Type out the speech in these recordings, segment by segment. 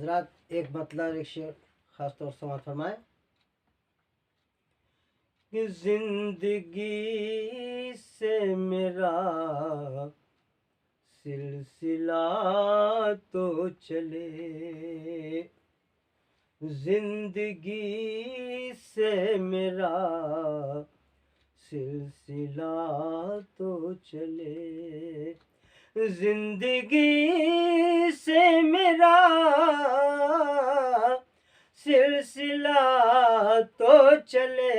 हजरात एक मतलब एक शेर खास तौर से समाप्त फरमाए कि जिंदगी से मेरा सिलसिला तो चले, जिंदगी से मेरा सिलसिला तो चले, जिंदगी से मेरा सिलसिला तो चले,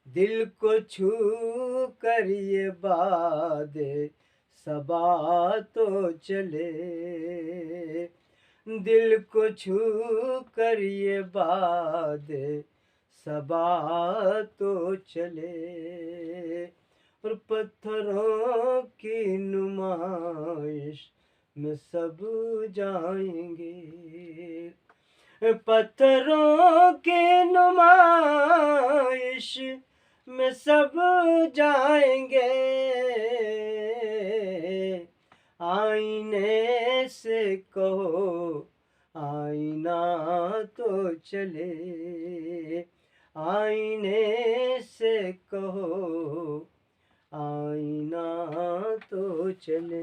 दिल को छू कर ये बादे सबा तो चले, दिल को छू कर ये बादे सबा तो चले, और पत्थरों की नुमाइश में सब जाएंगे, पत्थरों की नुमाइश में सब जाएंगे, आईने से कहो आईना तो चले, आईने से कहो आईना तो चले।